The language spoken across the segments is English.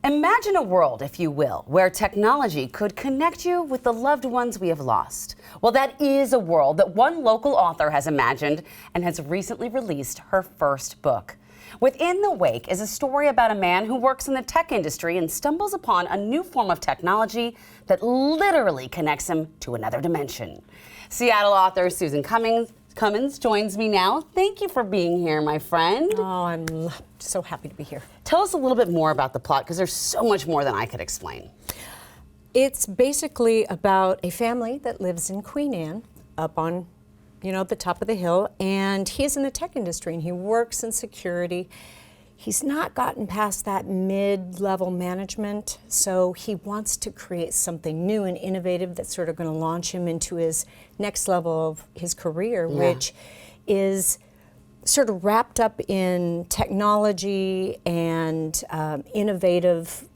Imagine a world, if you will, where technology could connect you with the loved ones we have lost. Well, that is a world that one local author has imagined and has recently released her first book. Within the Wake is a story about a man who works in the tech industry and stumbles upon a new form of technology that literally connects him to another dimension. Seattle author Susan Cummins joins me now. Thank you for being here, my friend. Oh, I'm so happy to be here. Tell us a little bit more about the plot, because there's so much more than I could explain. It's basically about a family that lives in Queen Anne, up on, the top of the hill, and he's in the tech industry and he works in security. He's not gotten past that mid-level management, so he wants to create something new and innovative that's sort of going to launch him into his next level of his career, which is sort of wrapped up in technology and innovative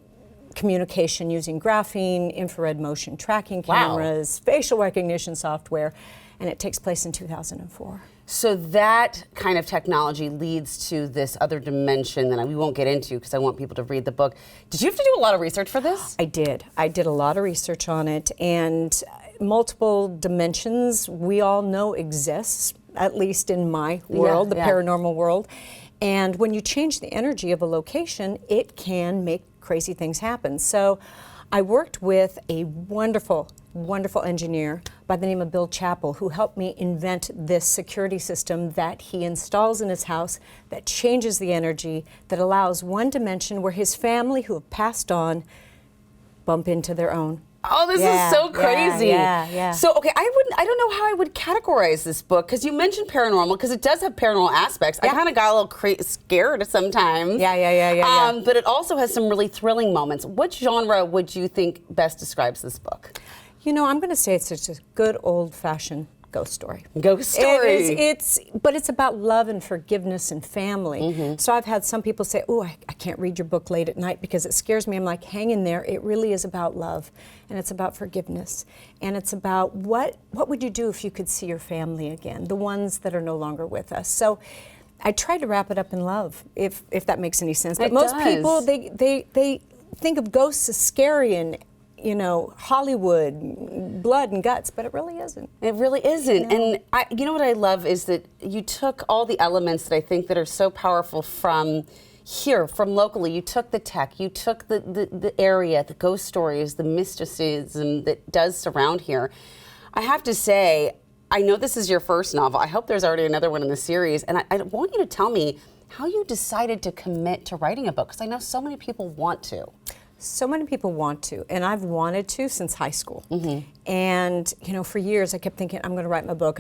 communication using graphene, infrared motion tracking cameras, facial recognition software, and it takes place in 2004. So that kind of technology leads to this other dimension that we won't get into because I want people to read the book. Did you have to do a lot of research for this? I did. I did a lot of research on it, and multiple dimensions we all know exists, at least in my world, the paranormal world. And when you change the energy of a location, it can make crazy things happen. So I worked with a wonderful engineer by the name of Bill Chappell, who helped me invent this security system that he installs in his house that changes the energy, that allows one dimension where his family who have passed on bump into their own. Oh, this is so crazy. Yeah. So, okay, I don't know how I would categorize this book, because you mentioned paranormal, because it does have paranormal aspects. I kind of got a little scared sometimes. Yeah. But it also has some really thrilling moments. What genre would you think best describes this book? I'm going to say it's just a good old-fashioned ghost story. Ghost story. But it's about love and forgiveness and family. Mm-hmm. So I've had some people say, oh, I can't read your book late at night because it scares me. I'm like, hang in there. It really is about love, and it's about forgiveness, and it's about what would you do if you could see your family again, the ones that are no longer with us. So I try to wrap it up in love, if that makes any sense. But most people, they think of ghosts as scary and Hollywood, blood and guts, but it really isn't. It really isn't. No. And you know what I love is that you took all the elements that I think that are so powerful from here, from locally. You took the tech, you took the area, the ghost stories, the mysticism that does surround here. I have to say, I know this is your first novel. I hope there's already another one in the series. And I want you to tell me how you decided to commit to writing a book, because I know so many people want to. So many people want to, and I've wanted to since high school. Mm-hmm. And, for years I kept thinking, I'm going to write my book,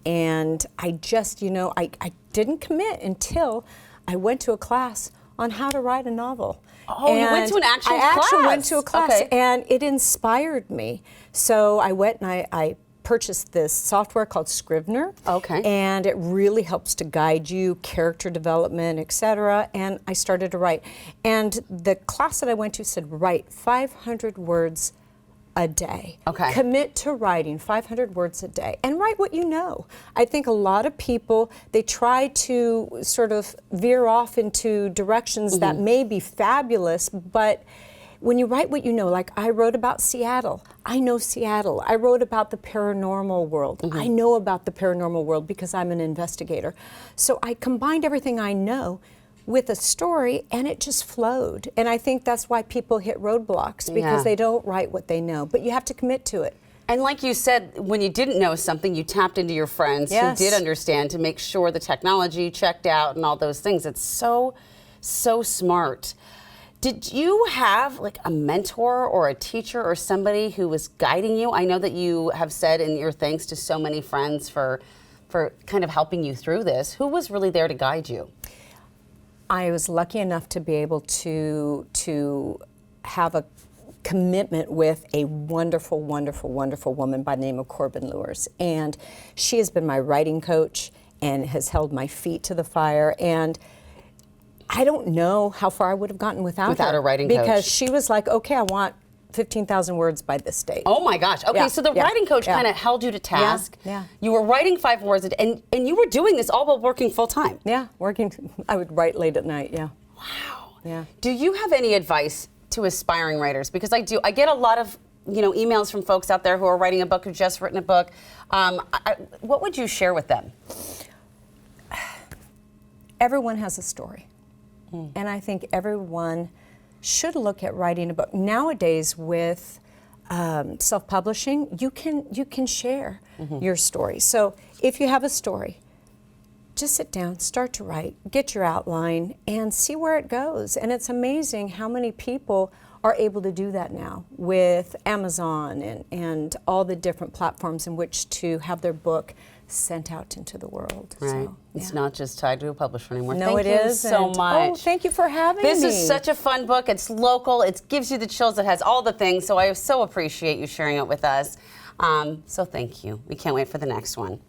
and I just, I didn't commit until I went to a class on how to write a novel. Oh, and you went to an actual class? I actually went to a class, okay. And it inspired me. So I went and I purchased this software called Scrivener. Okay. And it really helps to guide you, character development, etc. And I started to write. And the class that I went to said, write 500 words a day. Okay. Commit to writing 500 words a day and write what you know. I think a lot of people, they try to sort of veer off into directions that may be fabulous, but when you write what you know, like I wrote about Seattle, I know Seattle. I wrote about the paranormal world. I know about the paranormal world because I'm an investigator. So I combined everything I know with a story, and it just flowed. And I think that's why people hit roadblocks, because they don't write what they know. But you have to commit to it. And like you said, when you didn't know something, you tapped into your friends who did understand to make sure the technology checked out and all those things. It's so smart. Did you have like a mentor or a teacher or somebody who was guiding you? I know that you have said in your thanks to so many friends for kind of helping you through this. Who was really there to guide you? I was lucky enough to be able to have a commitment with a wonderful woman by the name of Corbin Lewis. And she has been my writing coach and has held my feet to the fire. And I don't know how far I would have gotten without her. A writing coach. Because she was like, okay, I want 15,000 words by this date. Oh my gosh. Okay, so the writing coach kind of held you to task. Yeah. You were writing 5 words a day, and you were doing this all while working full time. Yeah, working. I would write late at night, yeah. Wow. Yeah. Do you have any advice to aspiring writers? Because I get a lot of emails from folks out there who are writing a book, who've just written a book. What would you share with them? Everyone has a story. And I think everyone should look at writing a book. Nowadays with self-publishing, you can share your story. So if you have a story, just sit down, start to write, get your outline, and see where it goes. And it's amazing how many people are able to do that now with Amazon and all the different platforms in which to have their book sent out into the world. Right. So, It's not just tied to a publisher anymore. No, Thank it you isn't. so much. Oh, thank you for having me. This is such a fun book. It's local. It gives you the chills. It has all the things. So I so appreciate you sharing it with us. So thank you. We can't wait for the next one.